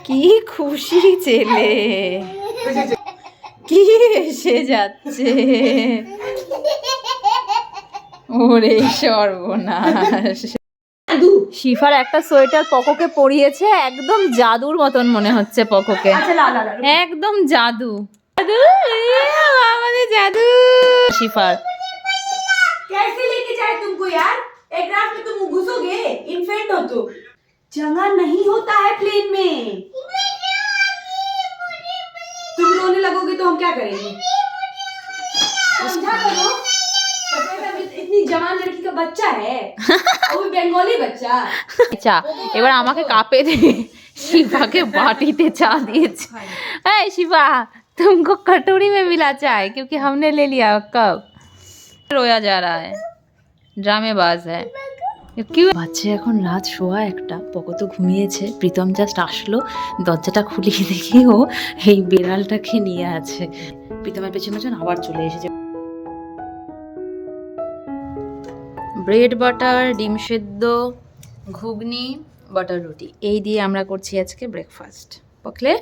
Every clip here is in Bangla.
কি খুশি ছেলে, কি এসে যাচ্ছে। ওরে সর্বনাশ। শিফার একটা সোয়েটার পকোকে পরিয়েছে, একদম জাদুর মতন মনে হচ্ছে পকোকে, একদম জাদু জাদু, আমাদের জাদু। শিফার कैसे लेके जाए तुमको यार, एक रात में तुम घुसोगे, इन्फेक्ट हो तुम। जगह नहीं होता है प्लेन में। तुम रोने लगोगे तो हम क्या करेंगे? समझा करो, इतनी जवान लड़की का बच्चा है, वो भी बंगाली बच्चा। চা এবার আমাকে কাপে দিয়ে शिफा के बाटीते चा दिएছে। ए शिफा तुमको कटोरी में मिला चाय क्योंकि हमने ले लिया। कब रोया जा रहा है, ड्रामेबाज है। क्यों বাচ্চা এখন রাত 1:15, পকো তো ঘুমিয়েছে, প্রীতম জাস্ট আসলো, দরজাটা খুলিয়ে দেখি ও এই বেড়ালটাকে নিয়ে আছে। প্রীতমের পেছনে পেছনে আবার চলে এসেছে। ব্রেড বাটার, ডিম সেদ্ধ, ঘুগনি, বাটার রুটি, এই দিয়ে আমরা করছি আজকে ব্রেকফাস্ট। পকলে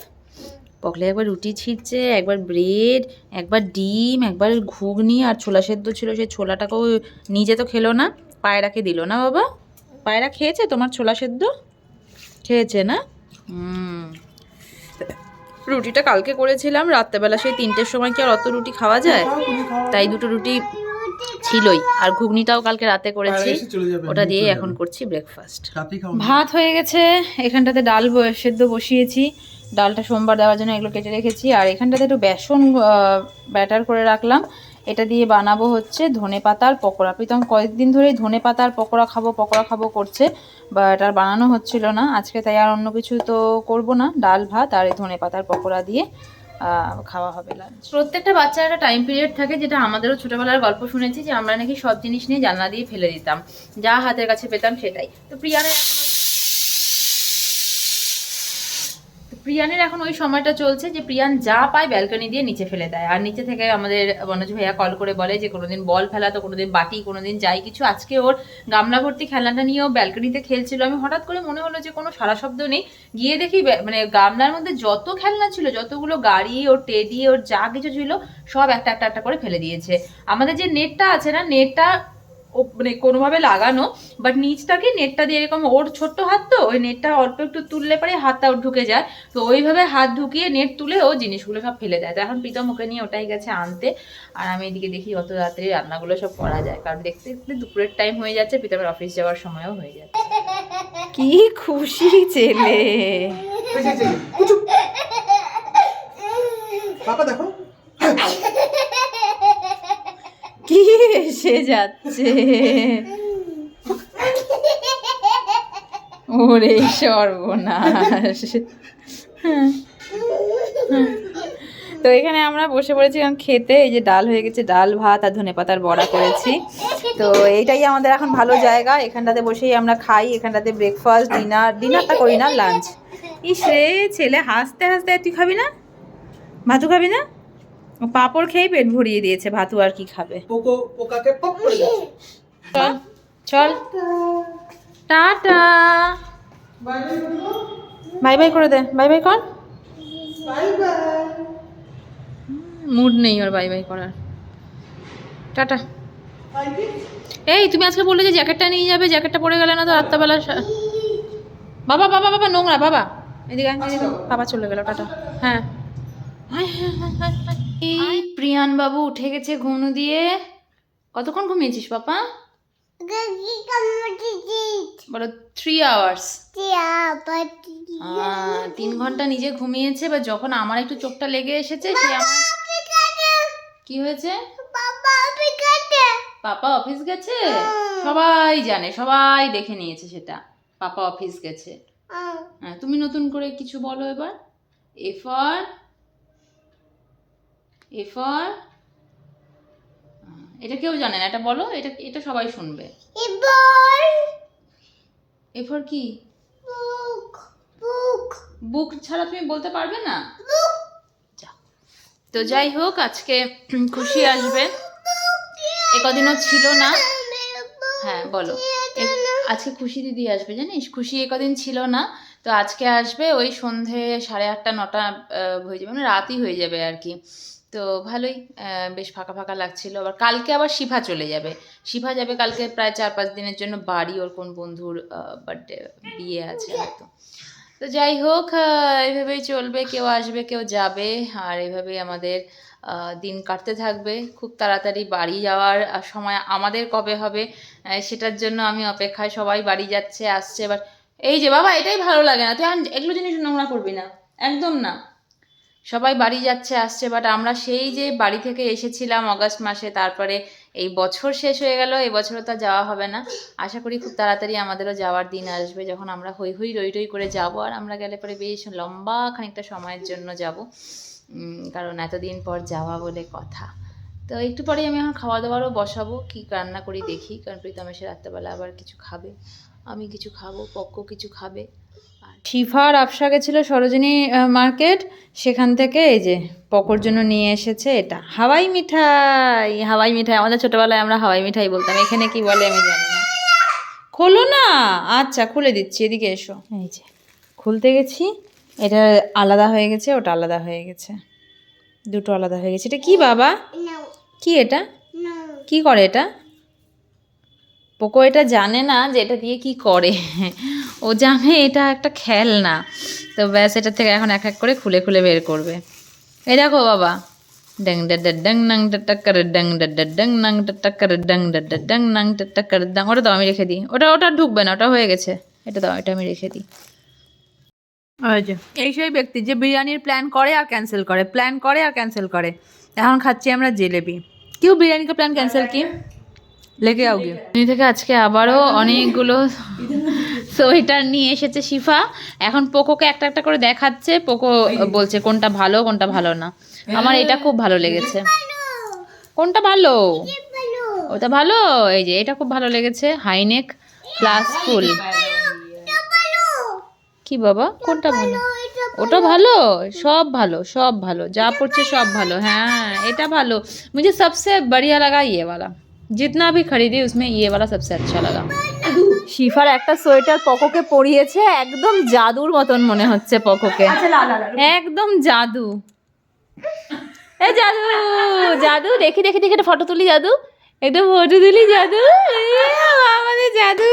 পকলে একবার রুটি ছিঁড়ছে, একবার ব্রেড, একবার ডিম, একবার ঘুগনি, আর ছোলা সেদ্ধ ছিল, সেই ছোলাটাকেও নিজে তো খেলো না, পায়রাকে দিল না। বাবা পায়রা খেয়েছে তোমার ছোলা সেদ্ধ? খেয়েছে না? রুটিটা কালকে করেছিলাম রাত্রেবেলা, সেই 3টের সময় কি আর অত রুটি খাওয়া যায়, তাই 2টো রুটি ছিলই, আর ঘুগনিটাও কালকে রাতে করেছি, ওটা দিয়ে এখন করছি ব্রেকফাস্ট। ভাত হয়ে গেছে, এখানটাতে ডাল সেদ্ধ বসিয়েছি, ডালটা সোমবার দেওয়ার জন্য এগুলো কেটে রেখেছি, আর এখানটাতে একটু বেসন ব্যাটার করে রাখলাম, এটা দিয়ে বানাবো হচ্ছে ধনেপাতার পকোড়া। প্রীতম কয়েকদিন ধরেই ধনেপাতার পকোড়া খাবো করছে, বাট আর বানানো হচ্ছিল না আজকে, তাই আর অন্য কিছু তো করব না, ডাল ভাত আর এই ধনেপাতার পকোড়া দিয়ে খাওয়া হবে লাঞ্চ। প্রত্যেকটা বাচ্চার একটা টাইম পিরিয়ড থাকে, যেটা আমাদেরও ছোটবেলার গল্প শুনেছি যে আমরা নাকি সব জিনিস নিয়ে জানলা দিয়ে ফেলে দিতাম, যা হাতের কাছে পেতাম সেটাই। তো প্রিয়ানের এখন ওই সময়টা চলছে যে প্রিয়ান যা পায় ব্যালকনি দিয়ে নিচে ফেলে দেয়, আর নিচে থেকে আমাদের বনজ ভাইয়া কল করে বলে যে কোনোদিন বল ফেলাতো, কোনোদিন বাটি, কোনোদিন যাই কিছু। আজকে ওর গামলা ভর্তি খেলনাটা নিয়ে ও ব্যালকনিতে খেলছিল, আমি হঠাৎ করে মনে হলো যে কোনো সারা শব্দ নেই, গিয়ে দেখি মানে গামলার মধ্যে যত খেলনা ছিল, যতগুলো গাড়ি, ওর টেডি, ওর যা কিছু ছিল সব একটা একটা করে ফেলে দিয়েছে। আমাদের যে নেটটা আছে না, নেটটা মানে কোনোভাবে লাগানো, বাট নিচটাকে নেটটা দিয়ে এরকম, ওর ছোট্ট হাত তো, ওই নেটটা অল্প একটু তুললে পরে হাতটা ওর ঢুকে যায়, তো ওইভাবে হাত ঢুকিয়ে নেট তুলে ও জিনিসগুলো সব ফেলে দেয়। তো এখন প্রীতম ওকে নিয়ে ওটাই গেছে আনতে, আর আমি এদিকে দেখি অত রাত্রে রান্নাগুলো সব করা যায়, কারণ দেখতে দেখতে দুপুরের টাইম হয়ে যাচ্ছে, প্রীতমের অফিস যাওয়ার সময়ও হয়ে যাচ্ছে। কি খুশি ছেলে, পাপা দেখো কি এসে যাচ্ছে। ওরে সর্বনাশ। তো এখানে আমরা বসে পড়েছিলাম খেতে, এই যে ডাল হয়ে গেছে, ডাল ভাত আর ধনেপাতার বড়া করেছি, তো এইটাই আমাদের এখন ভালো জায়গা, এখানটাতে বসেই আমরা খাই, এখানটাতে ব্রেকফাস্ট, ডিনারটা করি না, লাঞ্চ। ইস রে ছেলে হাসতে হাসতে, তুই খাবি না? ভাতু খাবি না? পাপড় খেয়ে পেট ভরিয়ে দিয়েছে, ভাতু আর কি খাবে। চল টাটা, বাই বাই করে দে, বাই বাই কর। মুড নেই ওর বাই বাই করার, টাটা। এই তুমি আজকে বললে যে জ্যাকেটটা নিয়ে যাবে, জ্যাকেটটা পরে গেলে না তো রাত্রেবেলা। বাবা বাবা বাবা নোংরা, বাবা এদিকে বাবা চলে গেল, টাটা। হ্যাঁ এই প্রিয়ান বাবু উঠে গেছে ঘুম দিয়ে। কতক্ষণ ঘুমিয়েছিস পাপা? বলো 3 আওয়ার্স। 3 ঘন্টা নিজে ঘুমিয়েছে, বা যখন আমার একটু চোখটা লেগে এসেছে, সে আমার কি হয়েছে, পাপা অফিস গেছে, সবাই জানে, সবাই দেখে নিয়েছে সেটা, পাপা অফিস গেছে। হ্যাঁ তুমি নতুন করে কিছু বলো এবার। এ ফর এটা কেউ জানে না, এটা বলো, এটা এটা সবাই শুনবে। এ ফর কি? বুক ছাড়া তুমি বলতে পারবে না? তো যাই হোক, আজকে খুশি আসবে, একদিনও ছিল না। হ্যাঁ বলো, আজকে খুশি দিদি আসবে জানিস, খুশি কদিন ছিল না, তো আজকে আসবে ওই সন্ধে 8:30 9টা হয়ে যাবে, মানে রাতই হয়ে যাবে আর কি। তো ভালোই, বেশ ফাঁকা ফাঁকা লাগছিল। আবার কালকে আবার শিফা চলে যাবে, শিফা যাবে কালকে প্রায় 4-5 দিনের জন্য বাড়ি, ওর কোন বন্ধুর বার্থডে বিয়ে আছে হয়তো। তো যাই হোক, এইভাবেই চলবে, কেউ আসবে কেউ যাবে, আর এইভাবেই আমাদের দিন কাটতে থাকবে। খুব তাড়াতাড়ি বাড়ি যাওয়ার সময় আমাদের কবে হবে সেটার জন্য আমি অপেক্ষায়। সবাই বাড়ি যাচ্ছে আসছে। এবার এই যে বাবা, এটাই ভালো লাগে না, তুই এগুলো জিনিস নোংরা করবি না, একদম না। সবাই বাড়ি যাচ্ছে আসছে, বাট আমরা সেই যে বাড়ি থেকে এসেছিলাম অগাস্ট মাসে, তারপরে এই বছর শেষ হয়ে গেল, এই বছরও তো যাওয়া হবে না। আশা করি খুব তাড়াতাড়ি আমাদেরও যাওয়ার দিন আসবে, যখন আমরা হই হই রই রই করে যাব। আর আমরা গেলে পরে বেশ লম্বা খানিকটা সময়ের জন্য যাব, কারণ এতদিন পর যাওয়া বলে কথা। তো একটু পরেই আমি এখন খাওয়া দাওয়ারও বসাবো, কি রান্না করি দেখি, কারণ প্রীতম এসে রাত্রেবেলা আবার কিছু খাবে, আমি কিছু খাবো, পক্ক কিছু খাবে। আর শিফা আর আফসা গেছিলো সরোজিনী মার্কেট, সেখান থেকে এই যে পকোর জন্য নিয়ে এসেছে এটা হাওয়াই মিঠাই। হাওয়াই মিঠাই আমাদের ছোটোবেলায় আমরা হাওয়াই মিঠাই বলতাম, এখানে কি বলে আমি জানি না। খোলো না, আচ্ছা খুলে দিচ্ছি, এদিকে এসো। এই যে খুলতে গেছি, এটা আলাদা হয়ে গেছে, ওটা আলাদা হয়ে গেছে, দুটো আলাদা হয়ে গেছে। এটা কি বাবা, কি এটা, কি করে এটা? পোকো এটা জানে না যে এটা দিয়ে কি করে, ও জানে এটা একটা খেলনা। তো ব্যাস, এটা থেকে এখন এক এক করে খুলে খুলে বের করবে। এই দেখো বাবা, ডং ডং নাং টাক্কার ডং ডং নাং টাক্কার ডং ডং নাং টাক্কার ডং। ওটা দাও, আমি রেখে দিই, ওটা ঢুকবে না, ওটা হয়ে গেছে, এটা দাও, এটা আমি রেখে দিই। এই সেই ব্যক্তি যে বিরিয়ানির প্ল্যান করে আর ক্যান্সেল করে, প্ল্যান করে আর ক্যান্সেল করে। এখন খাচ্ছি আমরা জিলেবি। কেউ বিরিয়ানি কা প্ল্যান ক্যান্সেল কি লেগে आओगे থেকে আজকে আবারও অনেকগুলো সোয়েটার নিয়ে এসেছে শিফা। এখন পোকোকে একটা একটা করে দেখাচ্ছে, পোকো বলছে কোনটা ভালো কোনটা ভালো না। আমার এটা খুব ভালো লেগেছে। কোনটা ভালো? ওটা ভালো, এই যে এটা খুব ভালো লেগেছে, হাইনেক প্লাস ফুল। কি বাবা, কোনটা ভালো? ওটা ভালো, সব ভালো, সব ভালো, যা পড়ছে সব ভালো। হ্যাঁ এটা ভালো, मुझे सबसे बढ़िया लगा ये वाला, जितना भी खरीदी उसमें ये वाला सबसे अच्छा लगा। শিফার একটা সোয়েটার পকোকে পরিয়েছে, একদম জাদুর মতন মনে হচ্ছে পকোকে, একদম জাদু। এ জাদু, জাদু, দেখি দেখি দেখি, একটা ফটো তুলি জাদু, একটা ফটো তুলি জাদু, আমাদের জাদু।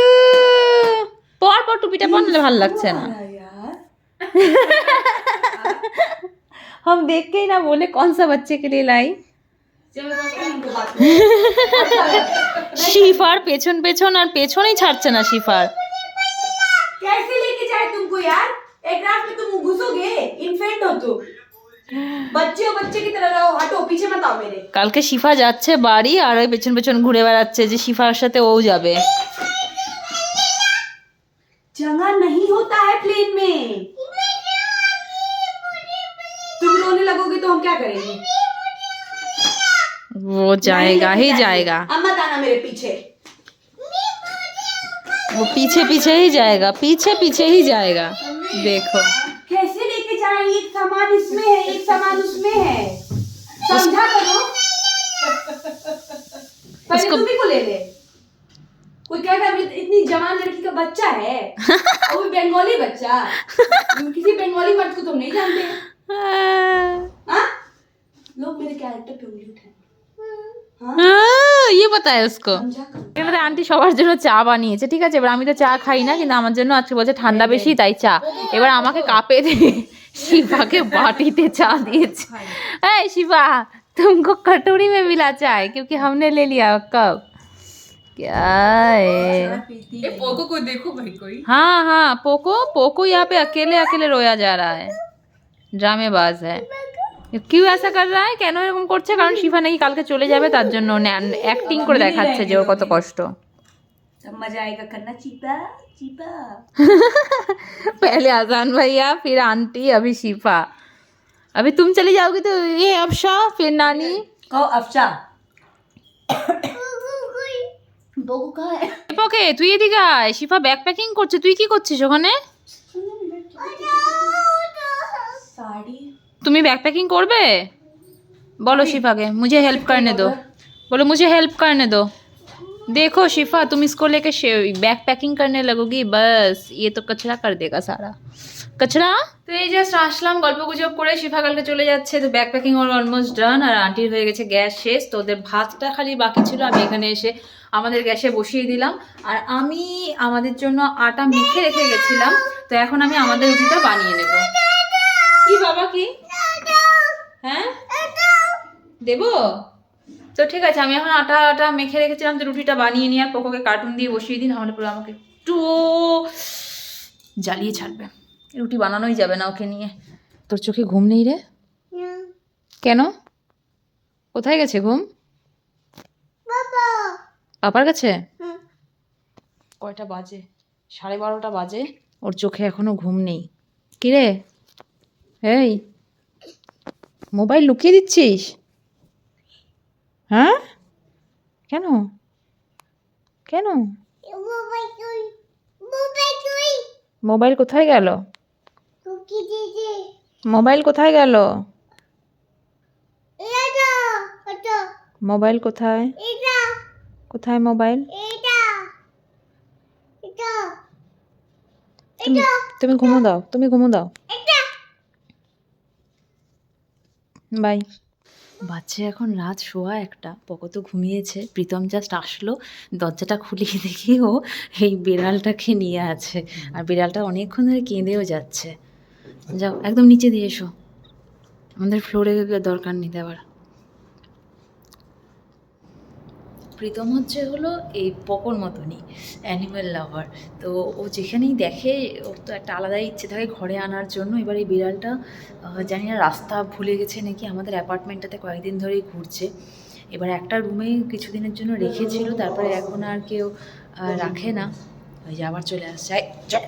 পর পর টুপিটা পরলে ভালো লাগছে না। हम देख के ही ना बोले कौन सा बच्चे के लिए लाई। শিফার পেছন পেছন আর পেছনই ছাড়ছে না শিফার। कैसे लेके जाए तुमको यार, एक रात में तुम घुसोगे, इन्फेंट हो तुम। बच्चे हो, बच्चे की तरह रहो, हटो पीछे मत आओ मेरे। কালকে শিফা যাচ্ছে বাড়ি, আর ওই পেছন পেছন ঘুরে বেড়াচ্ছে যে শিফার সাথে ও যাবে। जगह नहीं होता है प्लेन में, तुम रोने लगोगे तो हम क्या करेंगे? वो जाएगा ही जाएगा, अब मत आना मेरे पीछे। वो पीछे पीछे ही जाएगा, पीछे पीछे ही जाएगा। देखो कैसे लेके जाए, एक सामान इसमें है, एक सामान उसमें है, समझा करो। पहले तुम ही को ले ले। कोई कहेगा इतनी जवान लड़की का बच्चा है, वो भी बंगाली बच्चा, किसी बंगाली मर्द को तुम नहीं जानते। हाँ? लोग मेरे कैरेक्टर पे उंगली उठाए। ये पता है उसको। এবারে আন্টি সবার জন্য চা বানিয়েছে, ঠিক আছে। এবার আমি তো চা খাই না, কিন্তু আমার জন্য আজকে বলছে ঠান্ডা বেশি তাই চা। এবার আমাকে কাপে দিয়ে শিফাকে বাটিতে চা দিয়েছে। এই শিফা, तुमको कटोरी में मिला चाय क्योंकि हमने ले लिया कप। क्या है पोको को देखो भाई कोई। हाँ हाँ, पोको पोको यहाँ पे अकेले अकेले रोया जा रहा है, ड्रामेबाज है। क्यों ऐसा कर रहा है, কেন এরকম করছে? কারণ শিফা নাকি কালকে চলে যাবে, তার জন্য অ্যাক্টিং করে দেখাচ্ছে যে ওর কত কষ্ট। सब मजा आएगा करना, चीपा चीपा। पहले आजान भैया, फिर आंटी, अभी शिफा। अभी तुम चली जाओगी तो ये अफशा, फिर नानी। कहो अफशा। बोगू कहाँ है? পোকে তুই এদিকে আয়, শিফা ব্যাগ প্যাকিং করছে, তুই কি করছিস ওখানে? साड़ी। তুমি ব্যাগ প্যাকিং করবে? বলো শিফাকে मुझे हेल्प करने दो, बोलो मुझे हेल्प करने दो। देखो शिफा तुम इसको लेके बैग पैकिंग करने लगोगी बस ये तो कचरा कर देगा सारा कचरा। তো এই জাস্ট আসলাম গল্প গুজব করে, শিফা কালকে চলে যাচ্ছে, তো ব্যাগ প্যাকিং ওর অলমোস্ট ডান, আর আন্টির হয়ে গেছে গ্যাস শেষ, তো ওদের ভাতটা খালি বাকি ছিল, আমি এখানে এসে আমাদের গ্যাসে বসিয়ে দিলাম। আর আমি আমাদের জন্য আটা মেখে রেখে গেছিলাম, তো এখন আমি আমাদের রুটিটা বানিয়ে নেব। কি বাবা কি হ্যাঁ দেবো? তো ঠিক আছে, আমি এখন আটা মেখে রেখেছিলাম, তো রুটিটা বানিয়ে নিয়ে আর পোকোকে কার্টুন দিয়ে বসিয়ে দিন, নাহলে পুরো আমাকে একটু জ্বালিয়ে ছাড়বে। রুটি বানানোই যাবে না ওকে নিয়ে। তোর চোখে ঘুম নেই রে? কেন? কোথায় গেছে ঘুম? পাপার কাছে? কয়টা বাজে? 12:30 বাজে, ওর চোখে এখনো ঘুম নেই। কিরে এই মোবাইল লুকিয়ে দিচ্ছিস? হ্যাঁ কেন কেন? মোবাইল কোথায় গেল? মোবাইল কোথায় গেল? মোবাইল কোথায়? কোথায় মোবাইল? তুমি ঘুমো দাও, তুমি ঘুমো দাও, বাই। বাচ্চা এখন রাত 1:15, পকো তো ঘুমিয়েছে, প্রীতম জাস্ট আসলো, দরজাটা খুলিয়ে দেখি ও এই বিড়ালটাকে নিয়ে আছে, আর বিড়ালটা অনেকক্ষণ ধরে কেঁদেও যাচ্ছে। যাও একদম নিচে দিয়ে এসো, আমাদের ফ্লোরে দরকার নেই দেওয়ার। প্রীতম হলো এই পকোর মতনই অ্যানিমেল লাভার, তো ও যেখানেই দেখে ওর তো একটা আলাদাই ইচ্ছে থাকে ঘরে আনার জন্য। এবার এই বিড়ালটা জানি না রাস্তা ভুলে গেছে নাকি, আমাদের অ্যাপার্টমেন্টটাতে কয়েকদিন ধরেই ঘুরছে। এবার একটা রুমে কিছুদিনের জন্য রেখেছিল, তারপরে এখন আর কেউ রাখে না, ওই যে আবার চলে আসছে। চল,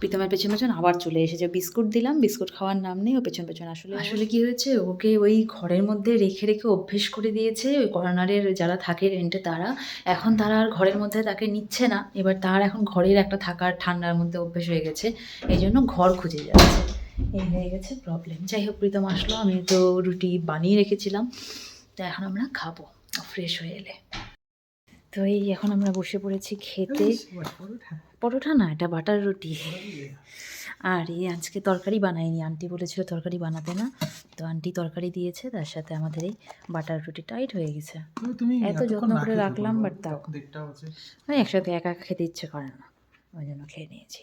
প্রীতমের পেছন পেছন আবার চলে এসেছে, বিস্কুট দিলাম, বিস্কুট খাওয়ার নাম নেই, ও পেছন পেছন আসলে কি হয়েছে, ওকে ওই ঘরের মধ্যে রেখে রেখে অভ্যেস করে দিয়েছে ওই কর্নারের যারা থাকে রেন্টে তারা। এখন তারা আর ঘরের মধ্যে তাকে নিচ্ছে না, এবার তার এখন ঘরের একটা থাকার ঠান্ডার মধ্যে অভ্যেস হয়ে গেছে, এই জন্য ঘর খুঁজে যাচ্ছে, এই হয়ে গেছে প্রবলেম। যাই হোক প্রীতম আসলো, আমি তো রুটি বানিয়ে রেখেছিলাম, তো এখন আমরা খাবো ফ্রেশ হয়ে এলে। তো এই এখন আমরা বসে পড়েছি খেতে। পরোটা না, এটা বাটার রুটি। আর এই আজকে তরকারি বানাইনি, আন্টি বলেছিল তরকারি বানাতে না, তো আন্টি তরকারি দিয়েছে, তার সাথে আমাদের এই বাটার রুটি টাইট হয়ে গেছে। এত যত্ন করে রাখলাম, বাট তাও একসাথে একা খেতে ইচ্ছে করে না, ওই জন্য খেয়ে নিয়েছি।